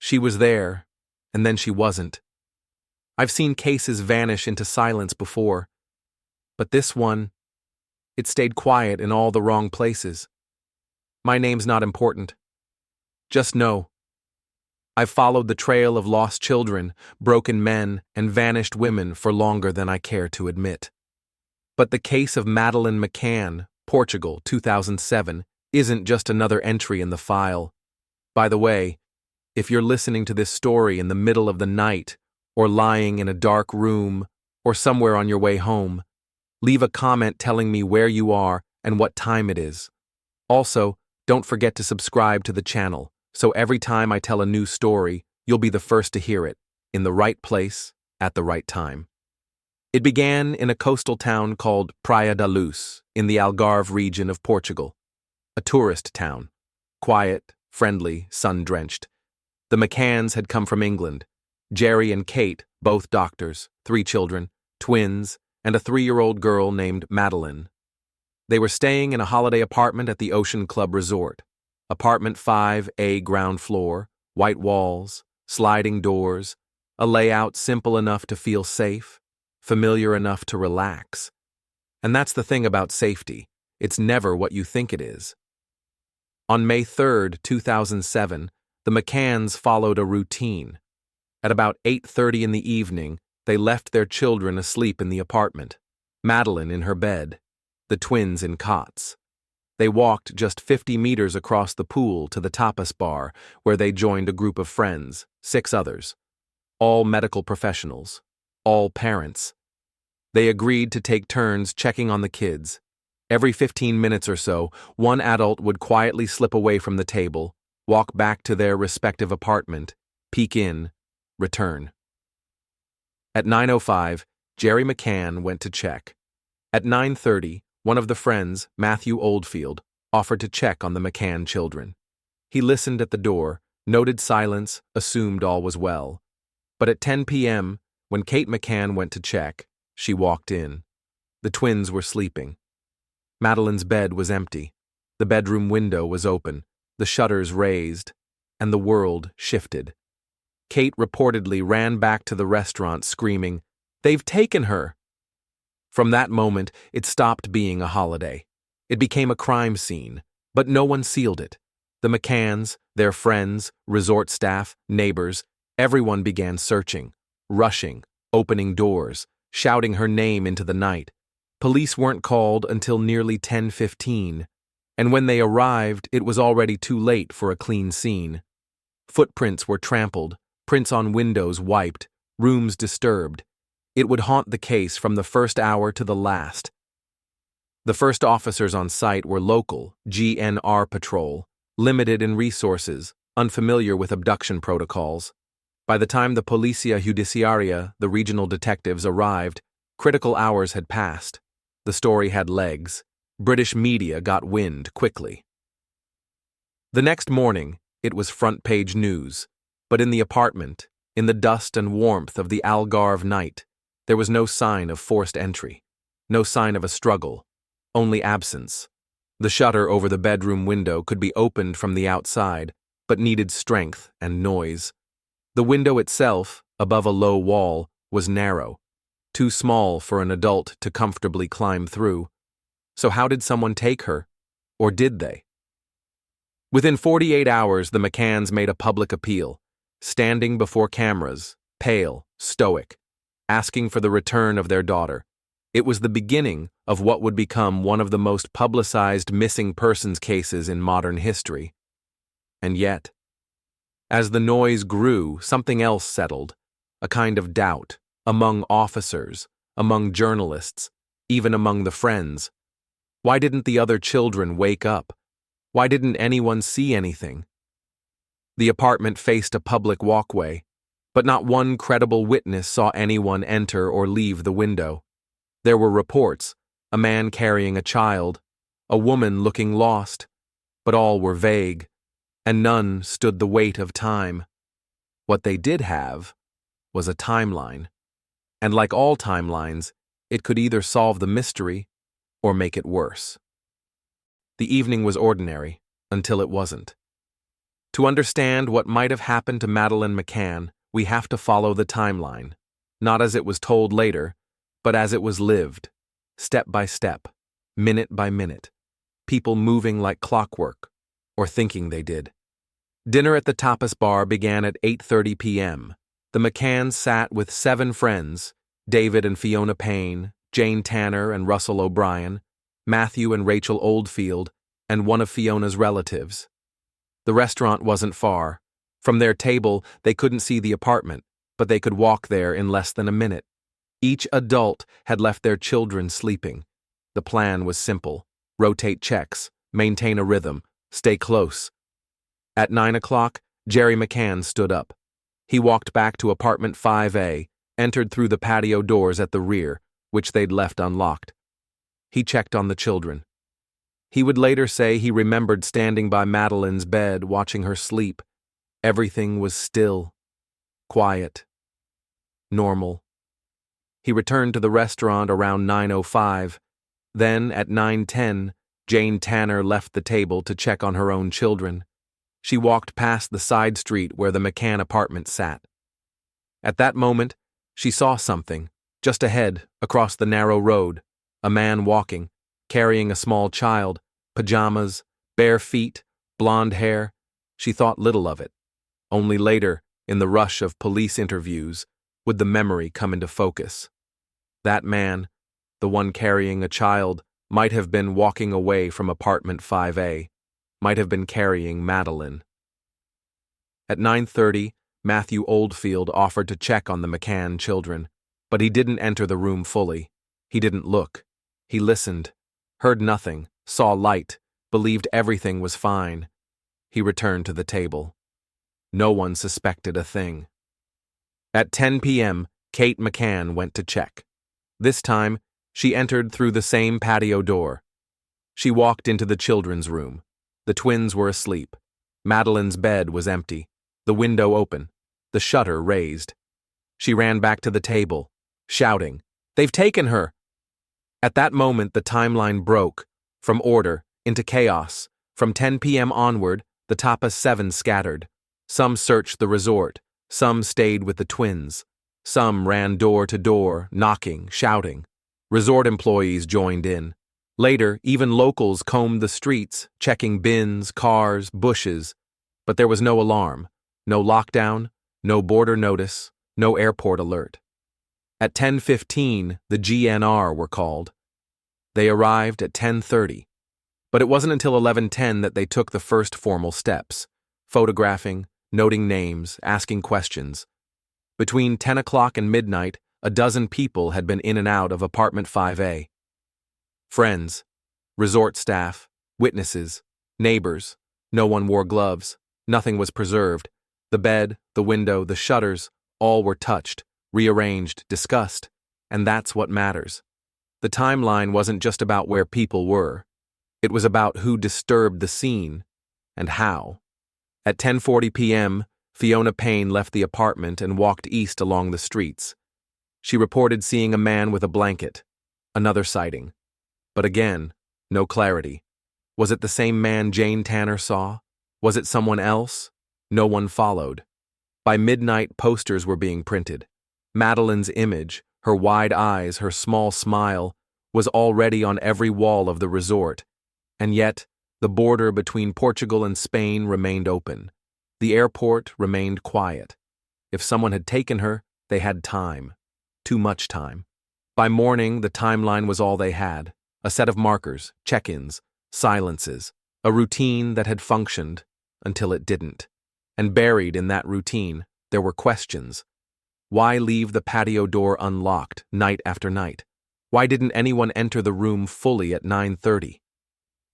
She was there, and then she wasn't. I've seen cases vanish into silence before, but this one, it stayed quiet in all the wrong places. My name's not important. Just know, I've followed the trail of lost children, broken men, and vanished women for longer than I care to admit. But the case of Madeleine McCann, Portugal, 2007, isn't just another entry in the file. By the way, if you're listening to this story in the middle of the night, or lying in a dark room, or somewhere on your way home, leave a comment telling me where you are and what time it is. Also, don't forget to subscribe to the channel, so every time I tell a new story, you'll be the first to hear it, in the right place, at the right time. It began in a coastal town called Praia da Luz, in the Algarve region of Portugal. A tourist town. Quiet, friendly, sun-drenched. The McCanns had come from England. Jerry and Kate, both doctors, 3 children, twins, and a 3-year-old girl named Madeleine. They were staying in a holiday apartment at the Ocean Club Resort. Apartment 5A, ground floor, white walls, sliding doors, a layout simple enough to feel safe, familiar enough to relax. And that's the thing about safety. It's never what you think it is. On May 3, 2007, the McCanns followed a routine. At about 8:30 in the evening, they left their children asleep in the apartment, Madeleine in her bed, the twins in cots. They walked just 50 meters across the pool to the tapas bar, where they joined a group of friends, 6 others, all medical professionals, all parents. They agreed to take turns checking on the kids. Every 15 minutes or so, one adult would quietly slip away from the table, walk back to their respective apartment, peek in, return. At 9:05, Jerry McCann went to check. At 9:30, one of the friends, Matthew Oldfield, offered to check on the McCann children. He listened at the door, noted silence, assumed all was well. But at 10 p.m., when Kate McCann went to check, she walked in. The twins were sleeping. Madeleine's bed was empty. The bedroom window was open, the shutters raised, and the world shifted. Kate reportedly ran back to the restaurant screaming, "They've taken her!" From that moment, it stopped being a holiday. It became a crime scene, but no one sealed it. The McCanns, their friends, resort staff, neighbors, everyone began searching, rushing, opening doors, shouting her name into the night. Police weren't called until nearly 10:15, and when they arrived, it was already too late for a clean scene. Footprints were trampled, prints on windows wiped, rooms disturbed. It would haunt the case from the first hour to the last. The first officers on site were local, GNR patrol, limited in resources, unfamiliar with abduction protocols. By the time the Policia Judiciaria, the regional detectives, arrived, critical hours had passed. The story had legs. British media got wind quickly. The next morning, it was front-page news. But in the apartment, in the dust and warmth of the Algarve night, there was no sign of forced entry, no sign of a struggle, only absence. The shutter over the bedroom window could be opened from the outside, but needed strength and noise. The window itself, above a low wall, was narrow, too small for an adult to comfortably climb through. So how did someone take her? Or did they? Within 48 hours, the McCanns made a public appeal, standing before cameras, pale, stoic, asking for the return of their daughter. It was the beginning of what would become one of the most publicized missing persons cases in modern history. And yet, as the noise grew, something else settled, a kind of doubt, among officers, among journalists, even among the friends. Why didn't the other children wake up? Why didn't anyone see anything? The apartment faced a public walkway, but not one credible witness saw anyone enter or leave the window. There were reports, a man carrying a child, a woman looking lost, but all were vague, and none stood the weight of time. What they did have was a timeline, and like all timelines, it could either solve the mystery or make it worse. The evening was ordinary until it wasn't. To understand what might have happened to Madeleine McCann, we have to follow the timeline, not as it was told later, but as it was lived, step by step, minute by minute, people moving like clockwork, or thinking they did. Dinner at the tapas bar began at 8:30 p.m. The McCanns sat with 7 friends, David and Fiona Payne, Jane Tanner and Russell O'Brien, Matthew and Rachel Oldfield, and one of Fiona's relatives. The restaurant wasn't far. From their table, they couldn't see the apartment, but they could walk there in less than a minute. Each adult had left their children sleeping. The plan was simple: rotate checks, maintain a rhythm, stay close. At 9 o'clock, Jerry McCann stood up. He walked back to apartment 5A, entered through the patio doors at the rear, which they'd left unlocked. He checked on the children. He would later say he remembered standing by Madeleine's bed, watching her sleep. Everything was still, quiet, normal. He returned to the restaurant around 9:05. Then, at 9:10, Jane Tanner left the table to check on her own children. She walked past the side street where the McCann apartment sat. At that moment, she saw something, just ahead, across the narrow road, a man walking, carrying a small child, pajamas, bare feet, blonde hair. She thought little of it. Only later, in the rush of police interviews, would the memory come into focus. That man, the one carrying a child, might have been walking away from apartment 5A, might have been carrying Madeleine. At 9:30, Matthew Oldfield offered to check on the McCann children, but he didn't enter the room fully. He didn't look. He listened, heard nothing, saw light, believed everything was fine. He returned to the table. No one suspected a thing. At 10 p.m., Kate McCann went to check. This time, she entered through the same patio door. She walked into the children's room. The twins were asleep. Madeleine's bed was empty, the window open, the shutter raised. She ran back to the table, shouting, "They've taken her!" At that moment, the timeline broke, from order into chaos. From 10 p.m. onward, the Tapas 7 scattered. Some searched the resort, some stayed with the twins. Some ran door to door, knocking, shouting. Resort employees joined in. Later, even locals combed the streets, checking bins, cars, bushes. But there was no alarm, no lockdown, no border notice, no airport alert. At 10:15, the GNR were called. They arrived at 10:30. But it wasn't until 11:10 that they took the first formal steps, photographing, noting names, asking questions. Between 10 o'clock and midnight, a dozen people had been in and out of apartment 5A. Friends, resort staff, witnesses, neighbors. No one wore gloves. Nothing was preserved. The bed, the window, the shutters, all were touched, rearranged, discussed. And that's what matters. The timeline wasn't just about where people were. It was about who disturbed the scene and how. At 10:40 p.m., Fiona Payne left the apartment and walked east along the streets. She reported seeing a man with a blanket. Another sighting. But again, no clarity. Was it the same man Jane Tanner saw? Was it someone else? No one followed. By midnight, posters were being printed. Madeleine's image, her wide eyes, her small smile, was already on every wall of the resort. And yet, the border between Portugal and Spain remained open. The airport remained quiet. If someone had taken her, they had time. Too much time. By morning, the timeline was all they had. A set of markers, check-ins, silences, a routine that had functioned until it didn't. And buried in that routine, there were questions. Why leave the patio door unlocked night after night? Why didn't anyone enter the room fully at 9:30?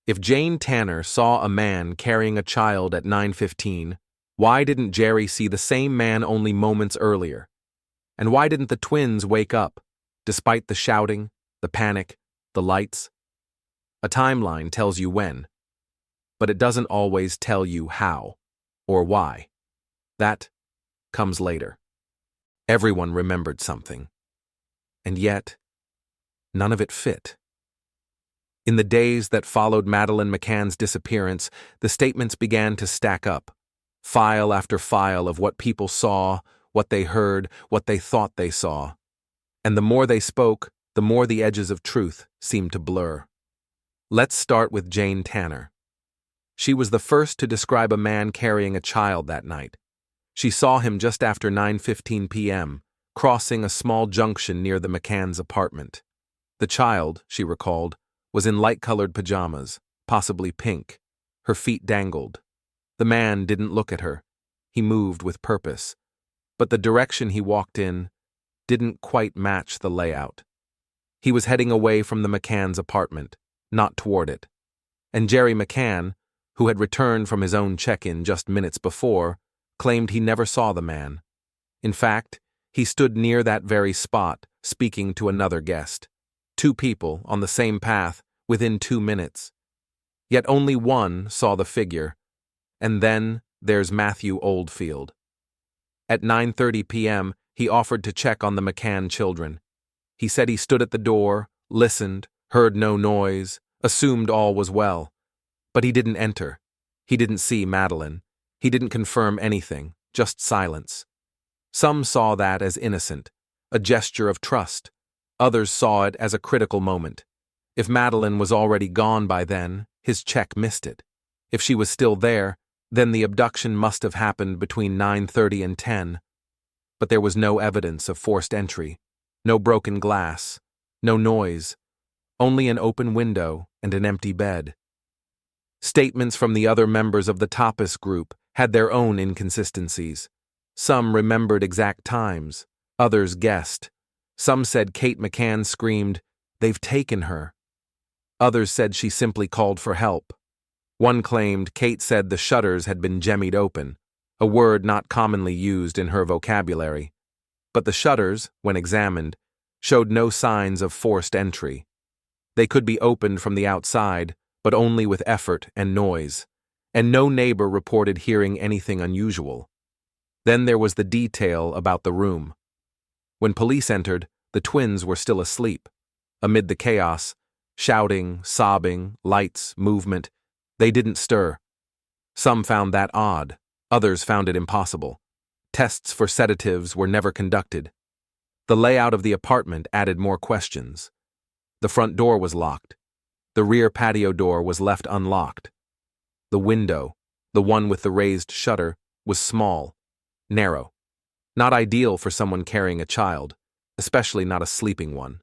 If Jane Tanner saw a man carrying a child at 9:15, why didn't Jerry see the same man only moments earlier? And why didn't the twins wake up, despite the shouting, the panic, the lights? A timeline tells you when, but it doesn't always tell you how or why. That comes later. Everyone remembered something, and yet, none of it fit. In the days that followed Madeleine McCann's disappearance, the statements began to stack up. File after file of what people saw, what they heard, what they thought they saw. And the more they spoke, the more the edges of truth seemed to blur. Let's start with Jane Tanner. She was the first to describe a man carrying a child that night. She saw him just after 9:15 p.m., crossing a small junction near the McCann's apartment. The child, she recalled, was in light-colored pajamas, possibly pink. Her feet dangled. The man didn't look at her. He moved with purpose. But the direction he walked in didn't quite match the layout. He was heading away from the McCann's apartment, not toward it. And Jerry McCann, who had returned from his own check-in just minutes before, claimed he never saw the man. In fact, he stood near that very spot, speaking to another guest. 2 people on the same path within 2 minutes. Yet only one saw the figure. And then there's Matthew Oldfield. At 9:30 p.m., he offered to check on the McCann children. He said he stood at the door, listened, heard no noise, assumed all was well. But he didn't enter. He didn't see Madeleine. He didn't confirm anything, just silence. Some saw that as innocent, a gesture of trust. Others saw it as a critical moment. If Madeleine was already gone by then, his check missed it. If she was still there, then the abduction must have happened between 9:30 and 10. But there was no evidence of forced entry, no broken glass, no noise, only an open window and an empty bed. Statements from the other members of the Tapas group had their own inconsistencies. Some remembered exact times, others guessed. Some said Kate McCann screamed, "They've taken her." Others said she simply called for help. One claimed Kate said the shutters had been jemmied open, a word not commonly used in her vocabulary. But the shutters, when examined, showed no signs of forced entry. They could be opened from the outside, but only with effort and noise, and no neighbor reported hearing anything unusual. Then there was the detail about the room. When police entered, the twins were still asleep. Amid the chaos, shouting, sobbing, lights, movement, they didn't stir. Some found that odd, others found it impossible. Tests for sedatives were never conducted. The layout of the apartment added more questions. The front door was locked. The rear patio door was left unlocked. The window, the one with the raised shutter, was small, narrow. Not ideal for someone carrying a child, especially not a sleeping one.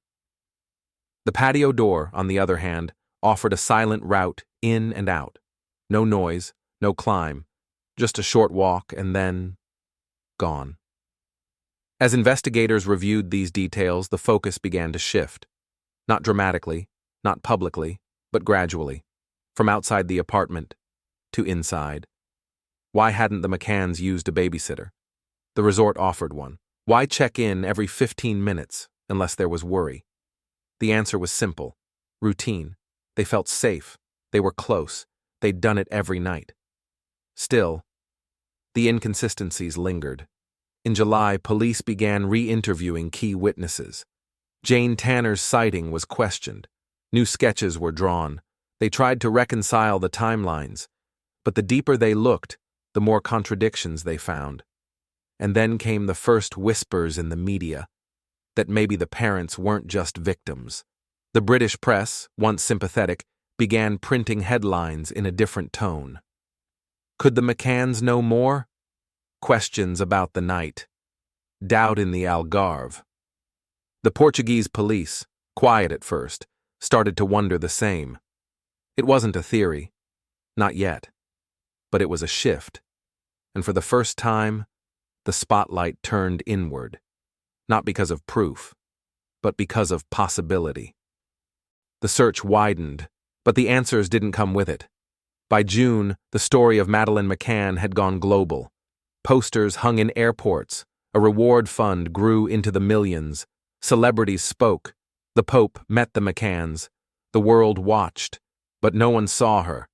The patio door, on the other hand, offered a silent route in and out. No noise, no climb, just a short walk and then gone. As investigators reviewed these details, the focus began to shift. Not dramatically, not publicly, but gradually, from outside the apartment to inside. Why hadn't the McCanns used a babysitter? The resort offered one. Why check in every 15 minutes unless there was worry? The answer was simple. Routine. They felt safe. They were close. They'd done it every night. Still, the inconsistencies lingered. In July, police began re-interviewing key witnesses. Jane Tanner's sighting was questioned. New sketches were drawn. They tried to reconcile the timelines, but the deeper they looked, the more contradictions they found. And then came the first whispers in the media that maybe the parents weren't just victims. The British press, once sympathetic, began printing headlines in a different tone. Could the McCanns know more? Questions about the night. Doubt in the Algarve. The Portuguese police, quiet at first, started to wonder the same. It wasn't a theory. Not yet. But it was a shift. And for the first time, the spotlight turned inward. Not because of proof, but because of possibility. The search widened, but the answers didn't come with it. By June, the story of Madeleine McCann had gone global. Posters hung in airports, a reward fund grew into the millions, celebrities spoke, the Pope met the McCanns, the world watched, but no one saw her.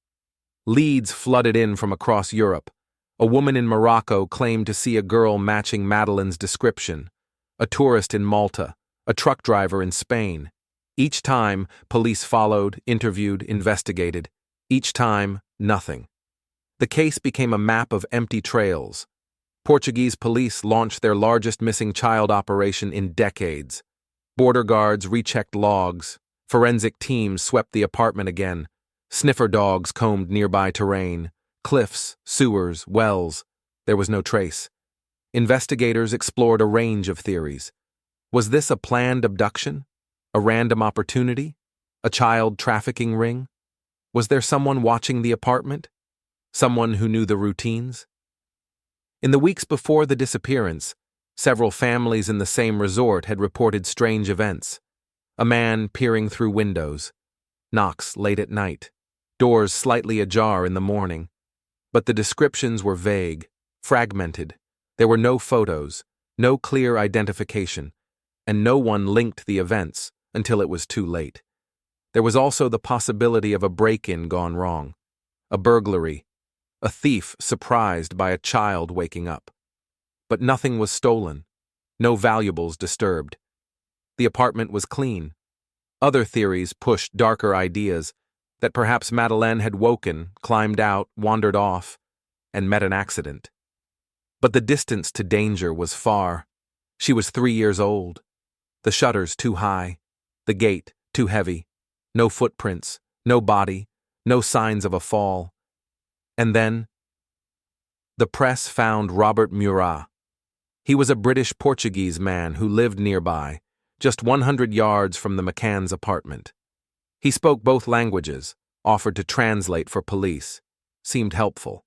Leads flooded in from across Europe. A woman in Morocco claimed to see a girl matching Madeleine's description, a tourist in Malta, a truck driver in Spain. Each time, police followed, interviewed, investigated. Each time, nothing. The case became a map of empty trails. Portuguese police launched their largest missing child operation in decades. Border guards rechecked logs. Forensic teams swept the apartment again. Sniffer dogs combed nearby terrain. Cliffs, sewers, wells. There was no trace. Investigators explored a range of theories. Was this a planned abduction? A random opportunity? A child trafficking ring? Was there someone watching the apartment? Someone who knew the routines? In the weeks before the disappearance, several families in the same resort had reported strange events. A man peering through windows, knocks late at night, doors slightly ajar in the morning. But the descriptions were vague, fragmented. There were no photos, no clear identification, and no one linked the events until it was too late. There was also the possibility of a break-in gone wrong, a burglary, a thief surprised by a child waking up. But nothing was stolen, no valuables disturbed. The apartment was clean. Other theories pushed darker ideas that perhaps Madeleine had woken, climbed out, wandered off, and met an accident. But the distance to danger was far. She was 3 years old. The shutters too high, the gate too heavy, no footprints, no body, no signs of a fall. And then, the press found Robert Murat. He was a British-Portuguese man who lived nearby, just 100 yards from the McCann's apartment. He spoke both languages, offered to translate for police, seemed helpful.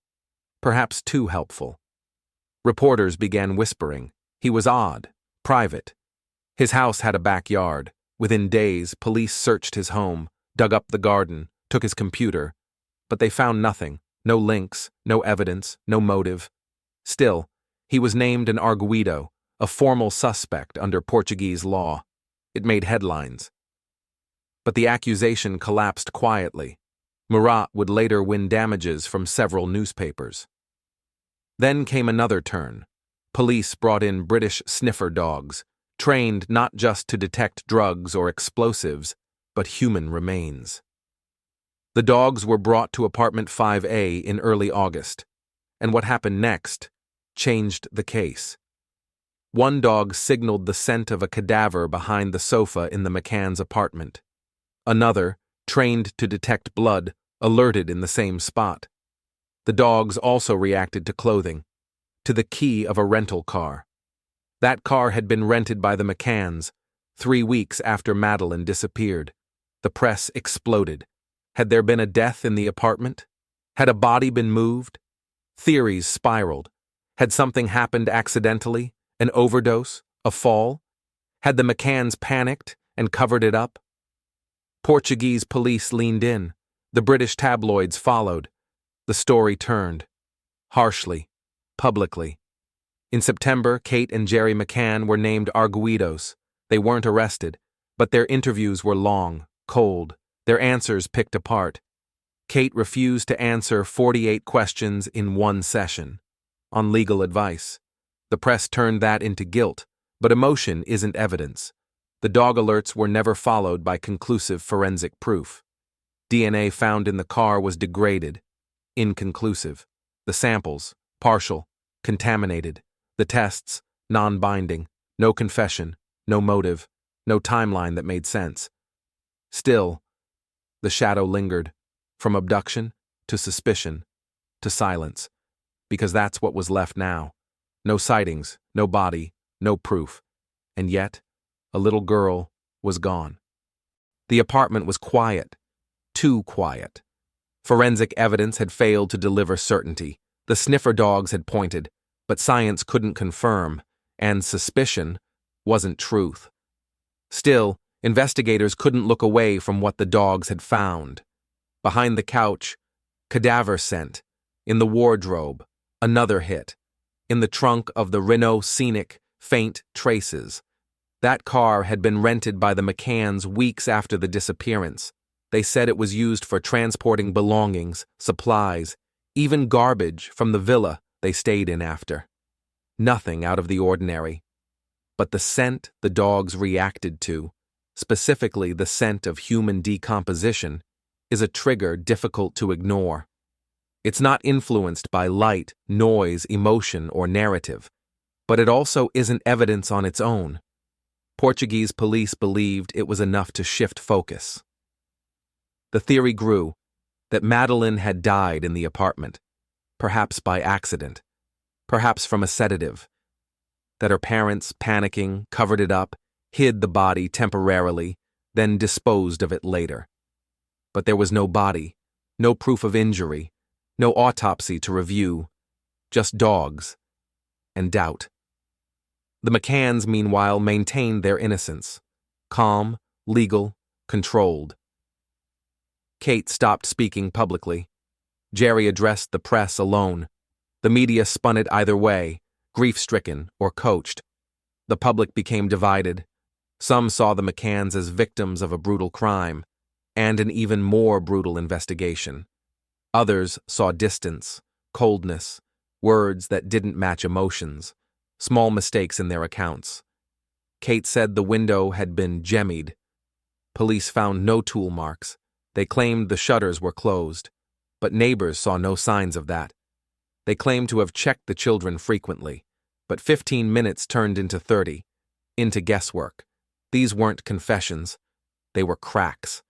Perhaps too helpful. Reporters began whispering. He was odd, private. His house had a backyard. Within days, police searched his home, dug up the garden, took his computer. But they found nothing, no links, no evidence, no motive. Still, he was named an arguido, a formal suspect under Portuguese law. It made headlines. But the accusation collapsed quietly. Murat would later win damages from several newspapers. Then came another turn. Police brought in British sniffer dogs, trained not just to detect drugs or explosives, but human remains. The dogs were brought to apartment 5A in early August, and what happened next changed the case. One dog signaled the scent of a cadaver behind the sofa in the McCann's apartment. Another, trained to detect blood, alerted in the same spot. The dogs also reacted to clothing, to the key of a rental car. That car had been rented by the McCanns 3 weeks after Madeleine disappeared. The press exploded. Had there been a death in the apartment? Had a body been moved? Theories spiraled. Had something happened accidentally? An overdose? A fall? Had the McCanns panicked and covered it up? Portuguese police leaned in. The British tabloids followed. The story turned. Harshly. Publicly. In September, Kate and Jerry McCann were named arguidos. They weren't arrested, but their interviews were long, cold, their answers picked apart. Kate refused to answer 48 questions in one session. On legal advice. The press turned that into guilt, but emotion isn't evidence. The dog alerts were never followed by conclusive forensic proof. DNA found in the car was degraded, inconclusive. The samples, partial, contaminated. The tests, non-binding. No confession, no motive, no timeline that made sense. Still, the shadow lingered, from abduction to suspicion to silence, because that's what was left now. No sightings, no body, no proof. And yet, a little girl was gone. The apartment was quiet, too quiet. Forensic evidence had failed to deliver certainty. The sniffer dogs had pointed, but science couldn't confirm, and suspicion wasn't truth. Still, investigators couldn't look away from what the dogs had found. Behind the couch, cadaver scent. In the wardrobe, another hit. In the trunk of the Renault Scenic, faint traces. That car had been rented by the McCanns weeks after the disappearance. They said it was used for transporting belongings, supplies, even garbage from the villa they stayed in after. Nothing out of the ordinary. But the scent the dogs reacted to, specifically the scent of human decomposition, is a trigger difficult to ignore. It's not influenced by light, noise, emotion, or narrative, but it also isn't evidence on its own. Portuguese police believed it was enough to shift focus. The theory grew that Madeleine had died in the apartment, perhaps by accident, perhaps from a sedative, that her parents, panicking, covered it up, hid the body temporarily, then disposed of it later. But there was no body, no proof of injury, no autopsy to review, just dogs and doubt. The McCanns, meanwhile, maintained their innocence, calm, legal, controlled. Kate stopped speaking publicly. Jerry addressed the press alone. The media spun it either way, grief-stricken or coached. The public became divided. Some saw the McCanns as victims of a brutal crime and an even more brutal investigation. Others saw distance, coldness, words that didn't match emotions, small mistakes in their accounts. Kate said the window had been jemmied. Police found no tool marks. They claimed the shutters were closed, but neighbors saw no signs of that. They claimed to have checked the children frequently, but 15 minutes turned into 30, into guesswork. These weren't confessions. They were cracks.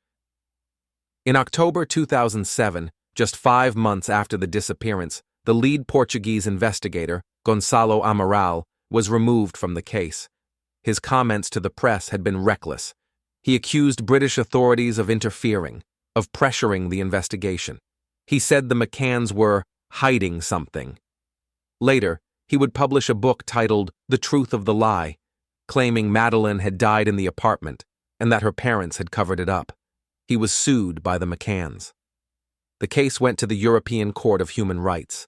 In October 2007, just 5 months after the disappearance, the lead Portuguese investigator, Gonçalo Amaral, was removed from the case. His comments to the press had been reckless. He accused British authorities of interfering, of pressuring the investigation. He said the McCanns were hiding something. Later, he would publish a book titled The Truth of the Lie, claiming Madeleine had died in the apartment and that her parents had covered it up. He was sued by the McCanns. The case went to the European Court of Human Rights.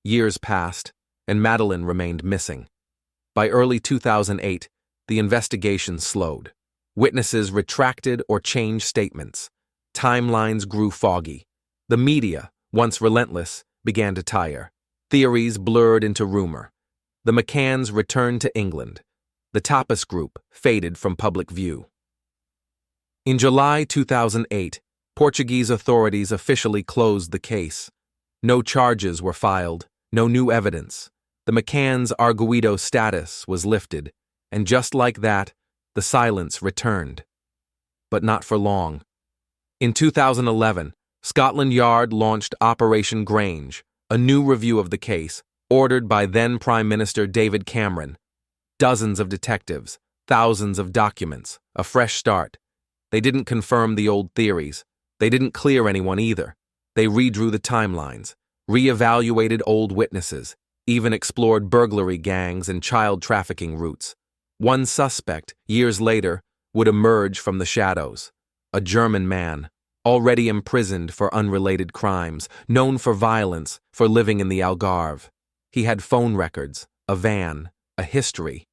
Years passed, and Madeleine remained missing. By early 2008, the investigation slowed. Witnesses retracted or changed statements. Timelines grew foggy. The media, once relentless, began to tire. Theories blurred into rumor. The McCanns returned to England. The Tapas Group faded from public view. In July 2008, Portuguese authorities officially closed the case. No charges were filed, no new evidence. The McCanns' arguido status was lifted, and just like that, the silence returned. But not for long. In 2011, Scotland Yard launched Operation Grange, a new review of the case, ordered by then Prime Minister David Cameron. Dozens of detectives, thousands of documents, a fresh start. They didn't confirm the old theories. They didn't clear anyone either. They redrew the timelines, re-evaluated old witnesses, even explored burglary gangs and child trafficking routes. One suspect, years later, would emerge from the shadows. A German man, already imprisoned for unrelated crimes, known for violence, for living in the Algarve. He had phone records, a van, a history.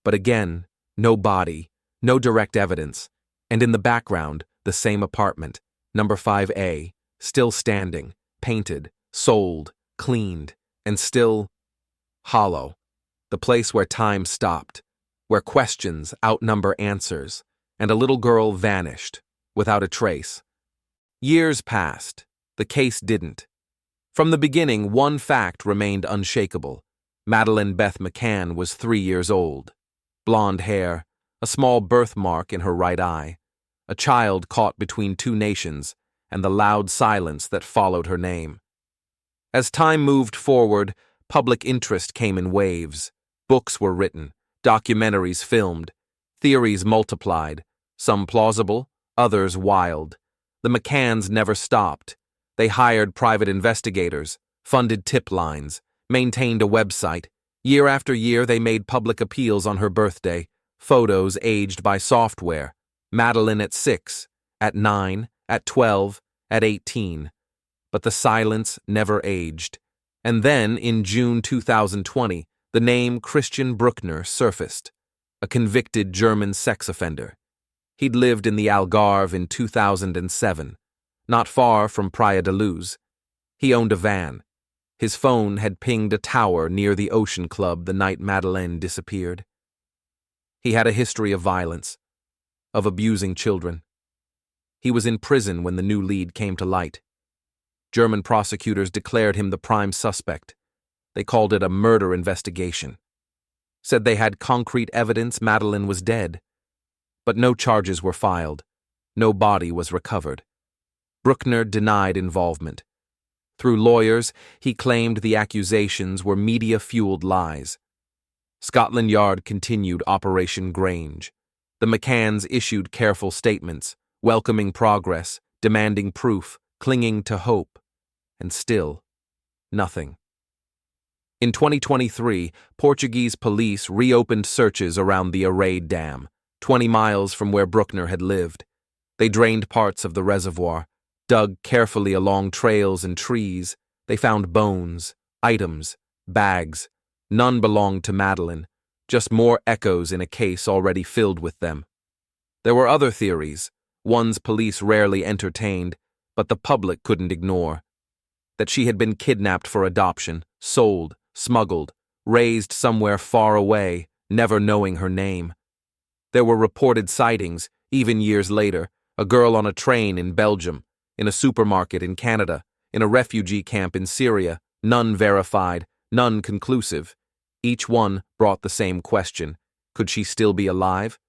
But again, no body, no direct evidence, and in the background, the same apartment, number 5A, still standing, painted, sold, cleaned, and still hollow. The place where time stopped, where questions outnumber answers, and a little girl vanished, without a trace. Years passed. The case didn't. From the beginning, one fact remained unshakable. Madeleine Beth McCann was 3 years old. Blonde hair, a small birthmark in her right eye, a child caught between two nations, and the loud silence that followed her name. As time moved forward, public interest came in waves. Books were written, documentaries filmed, theories multiplied, some plausible, others wild. The McCanns never stopped. They hired private investigators, funded tip lines, maintained a website. Year after year, they made public appeals on her birthday, photos aged by software. Madeleine at 6, at 9, at 12, at 18. But the silence never aged. And then, in June 2020, the name Christian Bruckner surfaced, a convicted German sex offender. He'd lived in the Algarve in 2007, not far from Praia da Luz. He owned a van. His phone had pinged a tower near the Ocean Club the night Madeleine disappeared. He had a history of violence, of abusing children. He was in prison when the new lead came to light. German prosecutors declared him the prime suspect. They called it a murder investigation. Said they had concrete evidence Madeleine was dead. But no charges were filed. No body was recovered. Bruckner denied involvement. Through lawyers, he claimed the accusations were media-fueled lies. Scotland Yard continued Operation Grange. The McCanns issued careful statements, welcoming progress, demanding proof, clinging to hope. And still, nothing. In 2023, Portuguese police reopened searches around the Arade Dam, 20 miles from where Bruckner had lived. They drained parts of the reservoir, dug carefully along trails and trees. They found bones, items, bags. None belonged to Madeleine, just more echoes in a case already filled with them. There were other theories, ones police rarely entertained, but the public couldn't ignore. That she had been kidnapped for adoption, sold, smuggled, raised somewhere far away, never knowing her name. There were reported sightings, even years later, a girl on a train in Belgium, in a supermarket in Canada, in a refugee camp in Syria, none verified, none conclusive. Each one brought the same question: could she still be alive?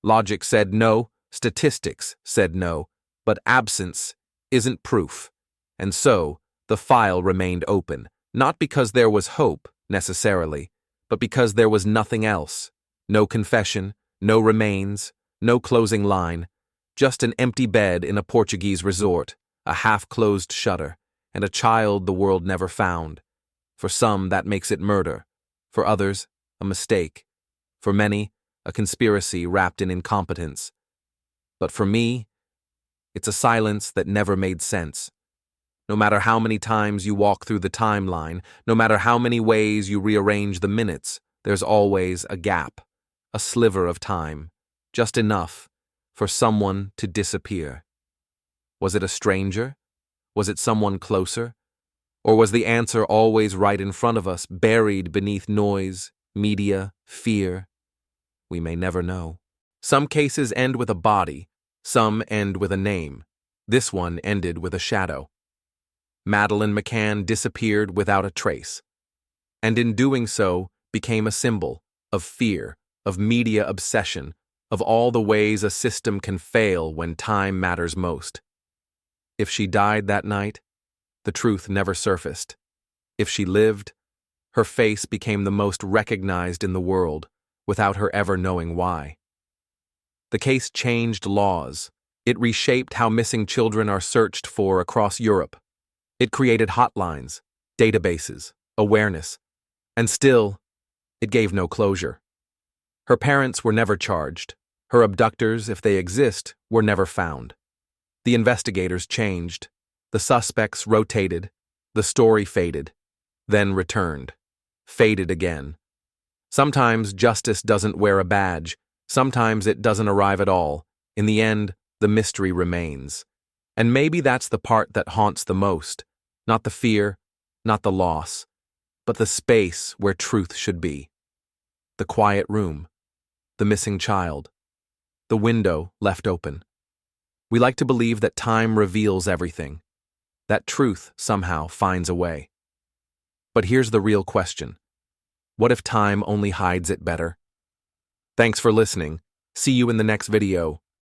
Logic said no, statistics said no, but absence isn't proof. And so, the file remained open, not because there was hope, necessarily, but because there was nothing else. No confession, no remains, no closing line, just an empty bed in a Portuguese resort, a half-closed shutter, and a child the world never found. For some, that makes it murder. For others, a mistake. For many, a conspiracy wrapped in incompetence. But for me, it's a silence that never made sense. No matter how many times you walk through the timeline, no matter how many ways you rearrange the minutes, there's always a gap, a sliver of time, just enough for someone to disappear. Was it a stranger? Was it someone closer? Or was the answer always right in front of us, buried beneath noise, media, fear? We may never know. Some cases end with a body, some end with a name. This one ended with a shadow. Madeleine McCann disappeared without a trace, and in doing so became a symbol of fear, of media obsession, of all the ways a system can fail when time matters most. If she died that night, the truth never surfaced. If she lived, her face became the most recognized in the world, without her ever knowing why. The case changed laws. It reshaped how missing children are searched for across Europe. It created hotlines, databases, awareness, and still, it gave no closure. Her parents were never charged. Her abductors, if they exist, were never found. The investigators changed. The suspects rotated. The story faded, then returned, faded again. Sometimes justice doesn't wear a badge. Sometimes it doesn't arrive at all. In the end, the mystery remains. And maybe that's the part that haunts the most. Not the fear, not the loss, but the space where truth should be. The quiet room, the missing child, the window left open. We like to believe that time reveals everything, that truth somehow finds a way. But here's the real question. What if time only hides it better? Thanks for listening. See you in the next video.